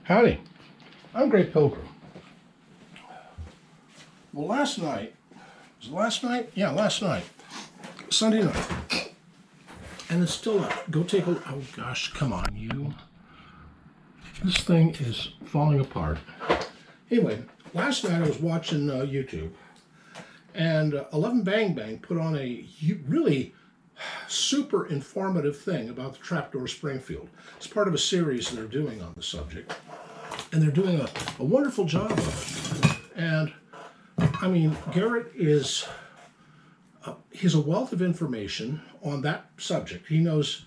Howdy, I'm Grey Pilgrim. Well, last night, was it last night? Yeah, last night, Sunday night, and it's still up. Go take a look. Oh gosh, come on, you. This thing is falling apart. Anyway, last night I was watching YouTube, and 11 Bang Bang put on a really super informative thing about the Trapdoor Springfield. It's part of a series they're doing on the subject, and they're doing a wonderful job of it. And I mean, Garrett is, he's a wealth of information on that subject. He knows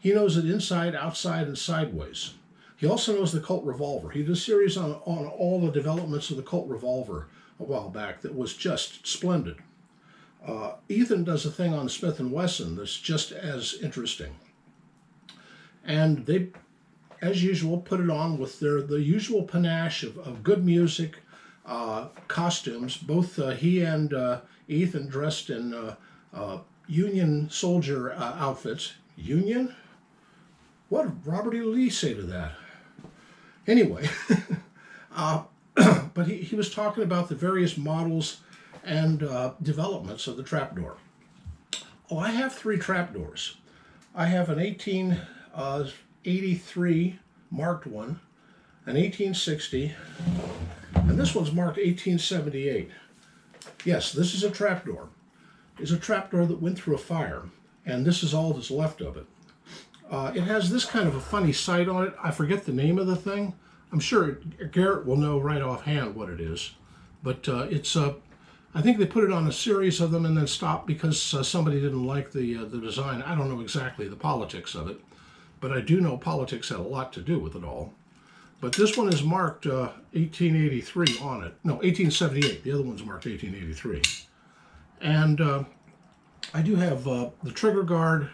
it inside, outside, and sideways. He also knows the Colt revolver. He did a series on all the developments of the Colt revolver a while back that was just splendid. Ethan does a thing on Smith & Wesson that's just as interesting. And they, as usual, put it on with the usual panache of good music, costumes. Both he and Ethan dressed in Union soldier outfits. Union? What did Robert E. Lee say to that? Anyway, but he was talking about the various models and developments of the trapdoor. Oh, I have 3 trapdoors. I have an 1883 marked one, an 1860, and this one's marked 1878. Yes, this is a trapdoor. It's a trapdoor that went through a fire, and this is all that's left of it. It has this kind of a funny sight on it. I forget the name of the thing. I'm sure Garrett will know right offhand what it is. But it's I think they put it on a series of them and then stopped because somebody didn't like the design. I don't know exactly the politics of it, but I do know politics had a lot to do with it all. But this one is marked 1883 on it. No, 1878. The other one's marked 1883. And I do have the trigger guard.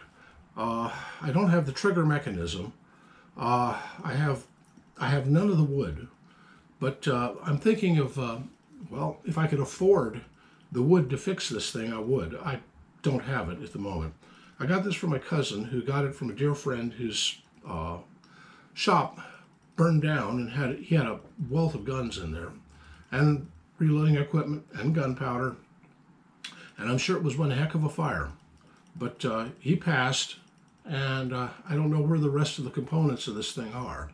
I don't have the trigger mechanism. I have none of the wood, but I'm thinking of, well, if I could afford the wood to fix this thing, I would. I don't have it at the moment. I got this from my cousin, who got it from a dear friend whose shop burned down, and he had a wealth of guns in there, and reloading equipment and gunpowder, and I'm sure it was one heck of a fire. But he passed, and I don't know where the rest of the components of this thing are.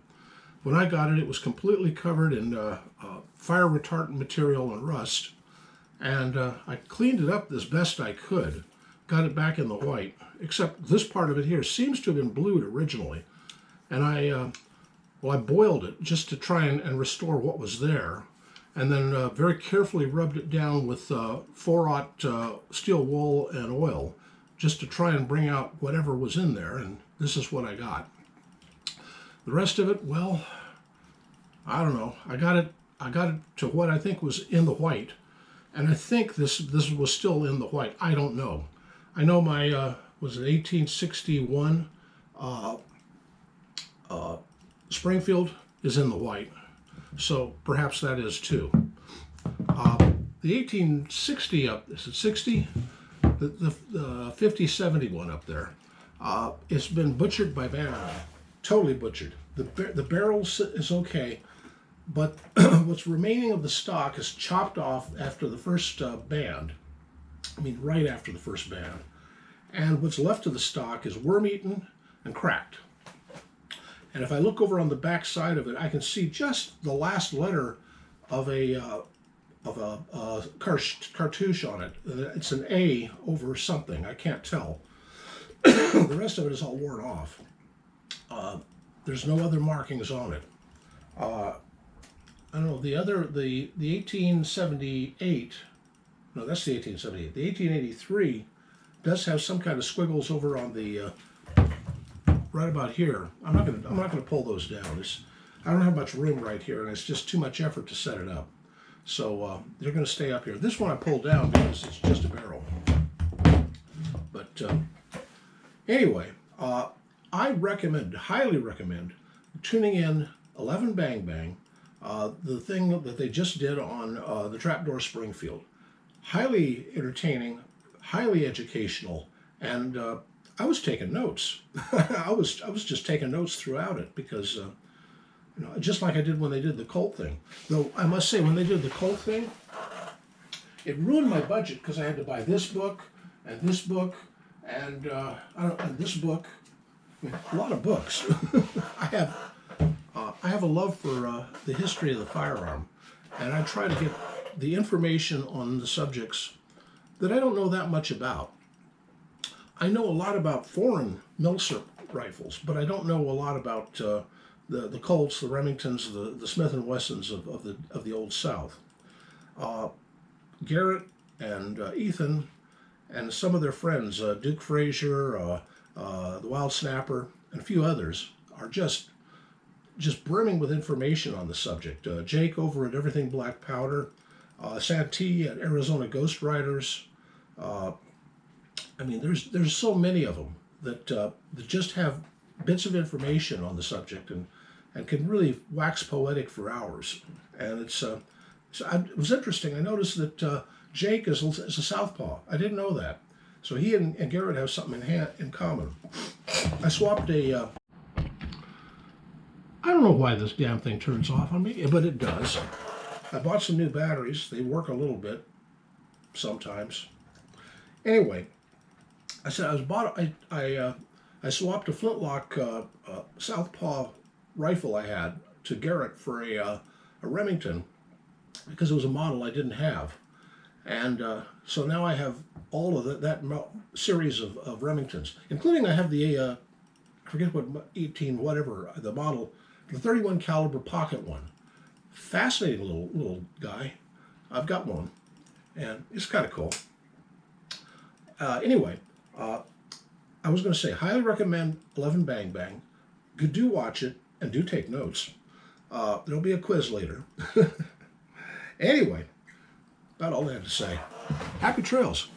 When I got it, it was completely covered in fire retardant material and rust, and I cleaned it up as best I could, got it back in the white, except this part of it here seems to have been blued originally, and I boiled it just to try and restore what was there, and then very carefully rubbed it down with 4-aught steel wool and oil, just to try and bring out whatever was in there, and this is what I got. The rest of it, well, I don't know. I got it to what I think was in the white, and I think this was still in the white. I don't know. I know my was it 1861 Springfield is in the white, so perhaps that is too. The 1860 up, is it 60? The 50-70 one up there, it's been butchered by man, totally butchered. The barrel is okay, but what's remaining of the stock is chopped off after the first band. I mean, right after the first band. And what's left of the stock is worm-eaten and cracked. And if I look over on the back side of it, I can see just the last letter of a cartouche on it. It's an A over something. I can't tell. The rest of it is all worn off. There's no other markings on it. I don't know, the 1878, no, that's the 1878. The 1883 does have some kind of squiggles over on the, right about here. I'm not gonna pull those down. I don't have much room right here, and it's just too much effort to set it up. So they're gonna stay up here. This one I pulled down because it's just a barrel. But anyway, I highly recommend tuning in 11 Bang Bang, the thing that they just did on the Trapdoor Springfield. Highly entertaining, highly educational, and I was taking notes. I was just taking notes throughout it because You know, just like I did when they did the Colt thing. Though I must say, when they did the Colt thing, it ruined my budget because I had to buy this book and this book and this book. I mean, a lot of books. I have a love for the history of the firearm, and I try to get the information on the subjects that I don't know that much about. I know a lot about foreign Milser rifles, but I don't know a lot about the Colts, the Remingtons, the Smith & Wessons of the Old South. Garrett and Ethan and some of their friends, Duke Frazier, the Wild Snapper, and a few others, are just brimming with information on the subject. Jake over at Everything Black Powder, Santee at Arizona Ghost Riders. I mean, there's so many of them that just have bits of information on the subject and can really wax poetic for hours. And it was interesting. I noticed that Jake is a southpaw. I didn't know that. So he and Garrett have something in common. I swapped I don't know why this damn thing turns off on me, but it does. I bought some new batteries. They work a little bit sometimes. Anyway, I swapped a flintlock southpaw rifle I had to Garrett for a Remington because it was a model I didn't have. And so now I have all of that series of Remingtons, including I have the, I forget what, 18 whatever, the model, the 31 caliber pocket one. Fascinating little guy. I've got one, and it's kind of cool. Anyway, I was going to say, highly recommend 11 Bang Bang. Do watch it, and do take notes. There'll be a quiz later. Anyway, about all I have to say. Happy trails.